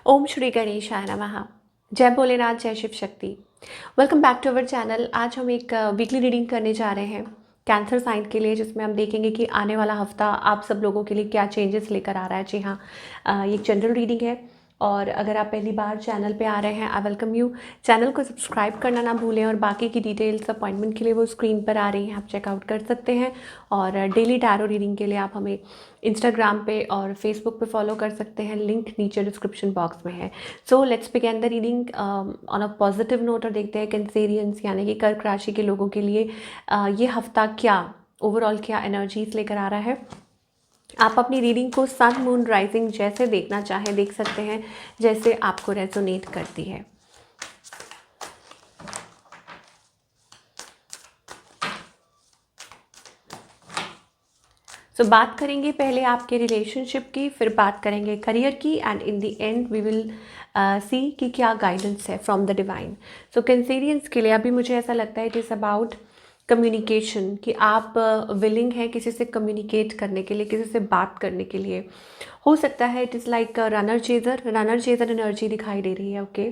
ओम श्री गणेशाय नमः। जय भोलेनाथ, जय Shiv Shakti. Welcome back to our channel. आज हम एक वीकली रीडिंग करने जा रहे हैं कैंसर साइन के लिए, जिसमें हम देखेंगे कि आने वाला हफ्ता आप सब लोगों के लिए क्या चेंजेस लेकर आ रहा है। जी हाँ, ये एक जनरल रीडिंग है और अगर आप पहली बार चैनल पे आ रहे हैं, आई वेलकम यू। चैनल को सब्सक्राइब करना ना भूलें और बाकी की डिटेल्स अपॉइंटमेंट के लिए वो स्क्रीन पर आ रही हैं, आप चेकआउट कर सकते हैं। और डेली टैरो रीडिंग के लिए आप हमें इंस्टाग्राम पे और फेसबुक पे फॉलो कर सकते हैं, लिंक नीचे डिस्क्रिप्शन बॉक्स में है। So let's begin the reading on a positive note और देखते हैं कैंसेरियंस यानी कि कर्क राशि के लोगों के लिए ये हफ्ता क्या ओवरऑल क्या एनर्जीज लेकर आ रहा है। आप अपनी रीडिंग को सन मून राइजिंग जैसे देखना चाहें देख सकते हैं, जैसे आपको रेजोनेट करती है। सो बात करेंगे पहले आपके रिलेशनशिप की, फिर बात करेंगे करियर की, and in the end we will see कि क्या गाइडेंस है from the divine. So Cancerians के लिए अभी मुझे ऐसा लगता है इट इज़ अबाउट कम्युनिकेशन, कि आप विलिंग हैं किसी से कम्युनिकेट करने के लिए, किसी से बात करने के लिए। हो सकता है it is like runner chaser energy दिखाई दे रही है। ओके,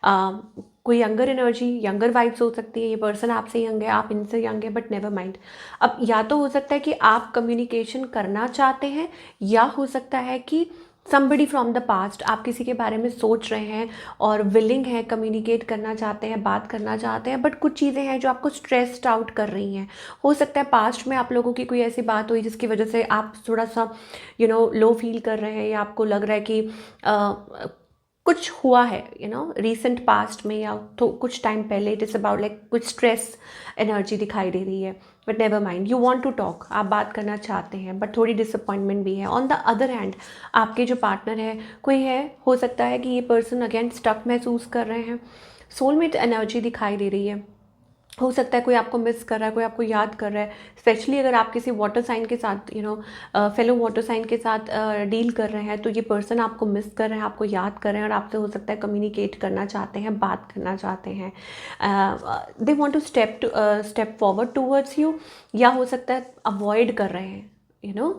कोई यंगर एनर्जी, यंगर वाइब्स हो सकती है। ये पर्सन आपसे यंग है, आप इनसे यंग है, बट नेवर माइंड। अब या तो हो सकता है कि आप कम्युनिकेशन करना चाहते हैं, या हो सकता है कि somebody फ्रॉम द पास्ट, आप किसी के बारे में सोच रहे हैं और विलिंग है, कम्युनिकेट करना चाहते हैं, बात करना चाहते हैं, बट कुछ चीज़ें हैं जो आपको स्ट्रेस्ड आउट कर रही हैं। हो सकता है पास्ट में आप लोगों की कोई ऐसी बात हुई जिसकी वजह से आप थोड़ा सा लो फील कर रहे हैं, या आपको लग रहा है कि कुछ हुआ है रिसेंट पास्ट में, या तो कुछ टाइम पहले। इट इज़ अबाउट लाइक कुछ स्ट्रेस एनर्जी दिखाई दे रही है, but never mind, you want to talk, आप बात करना चाहते हैं, बट थोड़ी डिसअपॉइंटमेंट भी है। ऑन द अदर हैंड आपके जो पार्टनर है कोई है, हो सकता है कि ये पर्सन अगेन स्टक महसूस कर रहे हैं। सोलमेट एनर्जी दिखाई दे रही है। हो सकता है कोई आपको मिस कर रहा है, कोई आपको याद कर रहा है, स्पेशली अगर आप किसी वाटर साइन के साथ फेलो वाटर साइन के साथ डील कर रहे हैं, तो ये पर्सन आपको मिस कर रहे हैं, आपको याद कर रहे हैं, और आपसे हो सकता है कम्युनिकेट करना चाहते हैं, बात करना चाहते हैं। They want to step forward towards you, या हो सकता है अवॉइड कर रहे हैं,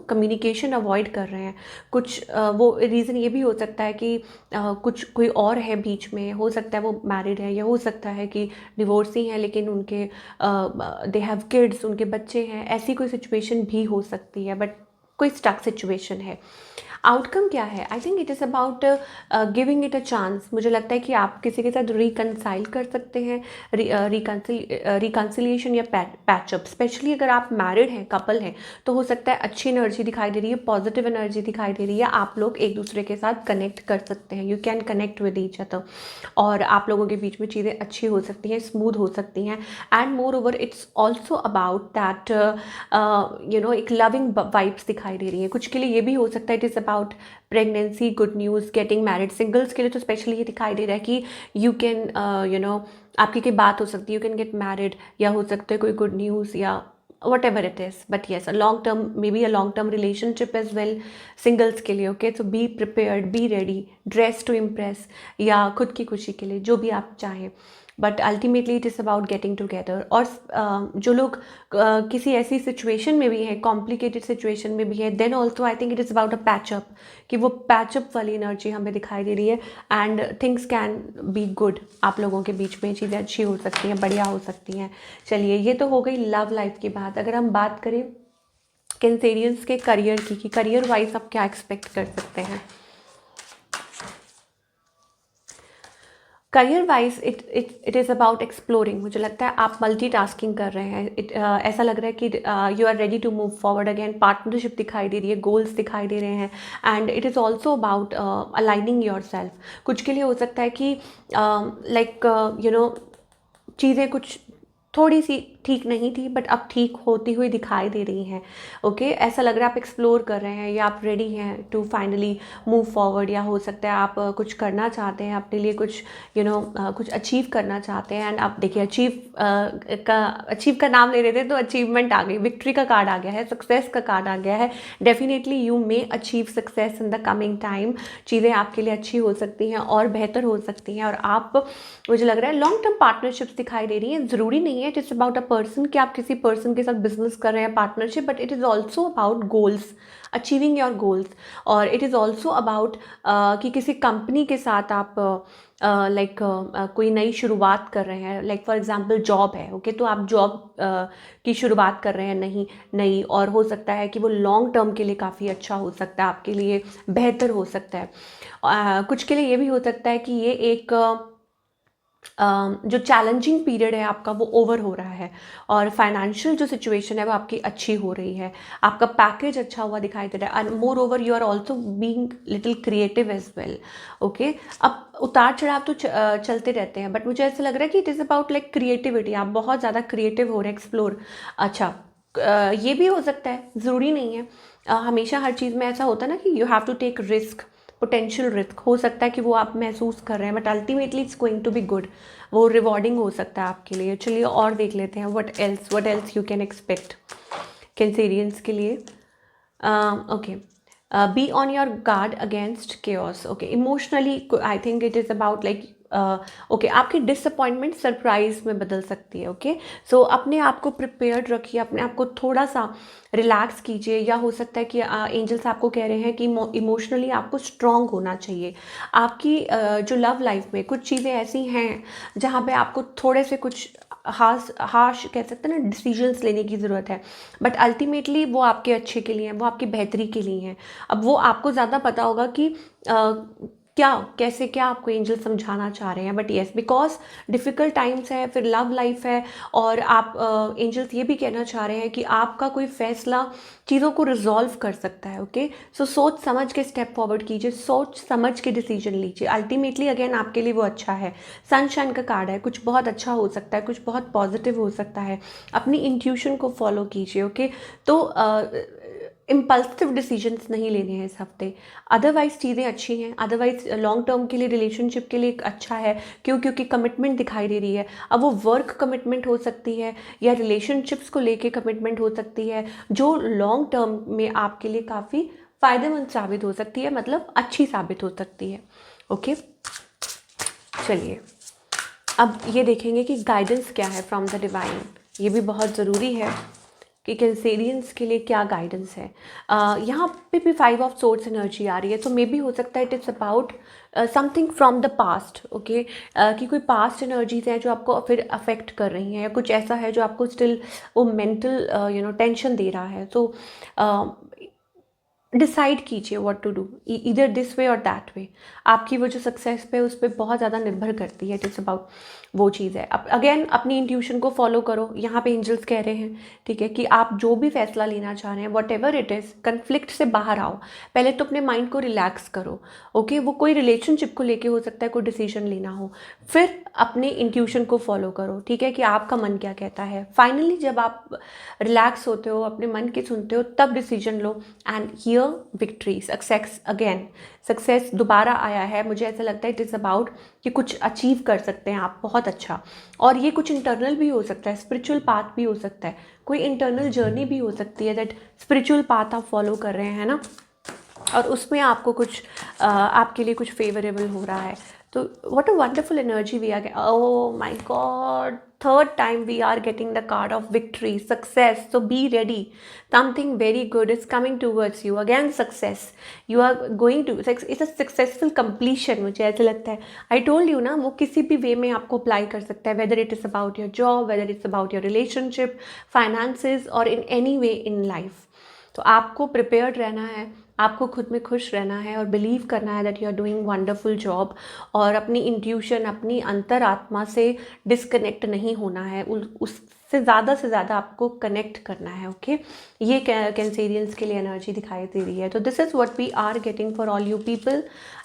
कम्युनिकेशन अवॉइड कर रहे हैं। कुछ वो रीज़न ये भी हो सकता है कि कुछ कोई और है बीच में, हो सकता है वो मैरिड है, या हो सकता है कि डिवोर्सी हैं, लेकिन उनके दे हैव किड्स, उनके बच्चे हैं। ऐसी कोई सिचुएशन भी हो सकती है, बट कोई स्टक सिचुएशन है। आउटकम क्या है? आई think it is about giving it a chance. मुझे लगता है कि आप किसी के साथ रिकनसाइल कर सकते हैं, रिकन्सिलिएशन या पैचअप। स्पेशली अगर आप मैरिड हैं, कपल हैं, तो हो सकता है अच्छी एनर्जी दिखाई दे रही है, पॉजिटिव एनर्जी दिखाई दे रही है। आप लोग एक दूसरे के साथ कनेक्ट कर सकते हैं, you can connect with each other, और आप लोगों के बीच में चीज़ें अच्छी हो सकती हैं, स्मूथ हो सकती हैं। And more over it's also about that एक लविंग वाइब्स दिखाई दे रही है। कुछ के लिए ये भी हो सकता है it is about pregnancy, good news, getting married. Singles के लिए तो स्पेशली ये दिखाई दे रहा है कि यू कैन आपकी कोई बात हो सकती है, यू कैन गेट मैरिड, या हो सकता है कोई गुड न्यूज़, या whatever it is. But yes, a long term, maybe a long term relationship as well singles के लिए। Okay, so be prepared, be ready, dress to impress, या खुद की खुशी के लिए, जो भी आप चाहें। But ultimately it is about getting together. और जो लोग किसी ऐसी सिचुएशन में भी है, कॉम्प्लिकेटेड सिचुएशन में भी है, then also I think it is about a patch up, कि वो पैचअप वाली एनर्जी हमें दिखाई दे रही है। And things can be good, आप लोगों के बीच में चीज़ें अच्छी हो सकती हैं, बढ़िया हो सकती हैं। चलिए, ये तो हो गई लव लाइफ की बात। अगर हम बात करें कैंसेरियंस के करियर की, कि करियर वाइज आप क्या एक्सपेक्ट कर सकते हैं। Career wise it is about exploring. मुझे लगता है आप मल्टीटास्किंग कर रहे हैं। ऐसा लग रहा है कि you are ready to move forward again. Partnership दिखाई दे रही है, गोल्स दिखाई दे रहे हैं, and it is also about aligning yourself. कुछ के लिए हो सकता है कि चीज़ें कुछ थोड़ी सी ठीक नहीं थी, बट अब ठीक होती हुई दिखाई दे रही हैं। ओके, ऐसा लग रहा है आप एक्सप्लोर कर रहे हैं, या आप रेडी हैं टू फाइनली मूव फॉरवर्ड, या हो सकता है आप कुछ करना चाहते हैं अपने लिए, कुछ कुछ अचीव करना चाहते हैं। एंड आप देखिए, अचीव का नाम ले रहे थे तो अचीवमेंट आ गई, विक्ट्री का कार्ड आ गया है, सक्सेस का कार्ड आ गया है। Definitely you may achieve success in the coming time. चीज़ें आपके लिए अच्छी हो सकती हैं और बेहतर हो सकती हैं। और आप, मुझे लग रहा है लॉन्ग टर्म पार्टनरशिप्स दिखाई दे रही हैं। ज़रूरी नहीं है it is about a person कि आप किसी पर्सन के साथ बिजनेस कर रहे हैं, partnership, but it is also about goals, achieving your goals. और इट इज़ ऑल्सो अबाउट कि किसी कंपनी के साथ आप कोई नई शुरुआत कर रहे हैं, लाइक फॉर एग्जांपल जॉब है, ओके, तो आप जॉब की शुरुआत कर रहे हैं नई नई, और हो सकता है कि वो लॉन्ग टर्म के लिए काफ़ी अच्छा हो सकता है, आपके लिए बेहतर हो सकता है। कुछ के लिए ये भी हो सकता है कि ये एक जो चैलेंजिंग पीरियड है आपका वो ओवर हो रहा है, और फाइनेंशियल जो सिचुएशन है वो आपकी अच्छी हो रही है, आपका पैकेज अच्छा हुआ दिखाई दे रहा है, and moreover you are also being little creative as well, okay. अब उतार चढ़ाव तो चलते रहते हैं, बट मुझे ऐसा लग रहा है कि it is about like creativity, आप बहुत ज़्यादा क्रिएटिव हो रहे हैं, एक्सप्लोर। अच्छा, ये भी हो सकता है, ज़रूरी नहीं है। हमेशा हर चीज़ में ऐसा होता है ना कि you have to take risk, potential risk हो सकता है कि वो आप महसूस कर रहे हैं, but ultimately it's going to be good, वो रिवॉर्डिंग हो सकता है आपके लिए। चलिए और देख लेते हैं what else you can expect Cancerians के लिए। Okay, be on your guard against chaos, okay. Emotionally I think it is about like okay, आपकी डिसअपॉइंटमेंट सरप्राइज में बदल सकती है, ओके। सो अपने आप को प्रिपेयर्ड रखिए, अपने आप को थोड़ा सा रिलैक्स कीजिए, या हो सकता है कि एंजल्स आपको कह रहे हैं कि इमोशनली आपको स्ट्रांग होना चाहिए। आपकी जो लव लाइफ में कुछ चीज़ें ऐसी हैं जहाँ पे आपको थोड़े से कुछ हाश कह सकते हैं ना डिसीजंस लेने की ज़रूरत है, बट अल्टीमेटली वो आपके अच्छे के लिए हैं, वो आपकी बेहतरी के लिए हैं। अब वो आपको ज़्यादा पता होगा कि क्या कैसे क्या आपको एंजल समझाना चाह रहे हैं, but yes, because difficult times है, फिर लव लाइफ है, और आप एंजल्स ये भी कहना चाह रहे हैं कि आपका कोई फैसला चीज़ों को रिजॉल्व कर सकता है, ओके। सो सोच समझ के स्टेप फॉरवर्ड कीजिए, सोच समझ के डिसीजन लीजिए, अल्टीमेटली अगेन आपके लिए वो अच्छा है। सनशाइन का कार्ड है, कुछ बहुत अच्छा हो सकता है, कुछ बहुत पॉजिटिव हो सकता है। अपनी इंट्यूशन को फॉलो कीजिए, ओके। तो इम्पल्सिव डिसीजंस नहीं लेने हैं इस हफ्ते, अदरवाइज़ चीज़ें अच्छी हैं, अदरवाइज़ लॉन्ग टर्म के लिए, रिलेशनशिप के लिए एक अच्छा है, क्योंकि कमिटमेंट दिखाई दे रही है। अब वो वर्क कमिटमेंट हो सकती है, या रिलेशनशिप्स को लेके कमिटमेंट हो सकती है, जो लॉन्ग टर्म में आपके लिए काफ़ी फ़ायदेमंद साबित हो सकती है, मतलब अच्छी साबित हो सकती है, ओके। चलिए अब ये देखेंगे कि गाइडेंस क्या है फ्रॉम द डिवाइन, ये भी बहुत ज़रूरी है कि कैंसेरियंस के लिए क्या गाइडेंस है। यहाँ पे भी 5 ऑफ सोर्ड्स एनर्जी आ रही है, तो मे बी हो सकता है it is about something from the past, okay, कि कोई पास्ट एनर्जीज हैं जो आपको फिर अफेक्ट कर रही हैं, या कुछ ऐसा है जो आपको स्टिल वो मेंटल टेंशन दे रहा है। तो डिसाइड कीजिए व्हाट टू डू, इधर दिस वे और दैट वे। आपकी वो जो सक्सेस पे उस पर बहुत ज़्यादा निर्भर करती है, इट इज़ अबाउट वो चीज़ है। अब अगेन अपनी इंट्यूशन को फॉलो करो, यहाँ पे एंजल्स कह रहे हैं, ठीक है, कि आप जो भी फैसला लेना चाह रहे हैं, what ever it is, conflict से बाहर आओ, पहले तो अपने माइंड को रिलैक्स करो, ओके। वो कोई रिलेशनशिप को लेके हो सकता है, कोई डिसीजन लेना हो, फिर अपने इंट्यूशन को फॉलो करो, ठीक है, कि आपका मन क्या कहता है। फाइनली जब आप रिलैक्स होते हो, अपने मन की सुनते हो, तब decision low, and here victory, success, again success दोबारा आया है। मुझे ऐसा लगता है इट इज़ अबाउट कि कुछ अचीव कर सकते हैं आप बहुत अच्छा, और ये कुछ इंटरनल भी हो सकता है, स्पिरिचुअल पाथ भी हो सकता है, कोई इंटरनल जर्नी भी हो सकती है, दैट स्पिरिचुअल पाथ आप फॉलो कर रहे हैं ना, और उसमें आपको कुछ आपके लिए कुछ फेवरेबल हो रहा है। तो what a wonderful energy we are, oh my god, third time we are getting the card of victory, success. So be ready, something very good is coming towards you, again success, you are going to, it's a successful completion। मुझे ऐसा लगता है, I told you ना, वो किसी भी वे में आपको अप्लाई कर सकता है, whether it is about your job, whether it's about your relationship, finances, or in any way in life। तो आपको प्रिपेयर्ड रहना है, आपको खुद में खुश रहना है, और बिलीव करना है that you are doing wonderful job, और अपनी इंट्यूशन, अपनी अंतरात्मा से डिस्कनेक्ट नहीं होना है, उससे ज़्यादा से ज़्यादा आपको कनेक्ट करना है, ओके। ये कैंसेरियंस के लिए एनर्जी दिखाई दे रही है। तो this is what we are getting for all you people,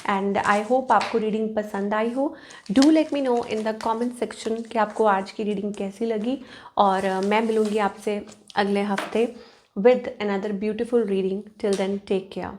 and I hope आपको रीडिंग पसंद आई हो। Do let me know in the comment section कि आपको आज की रीडिंग कैसी लगी, और मैं मिलूँगी आपसे अगले हफ्ते with another beautiful reading. Till then, take care.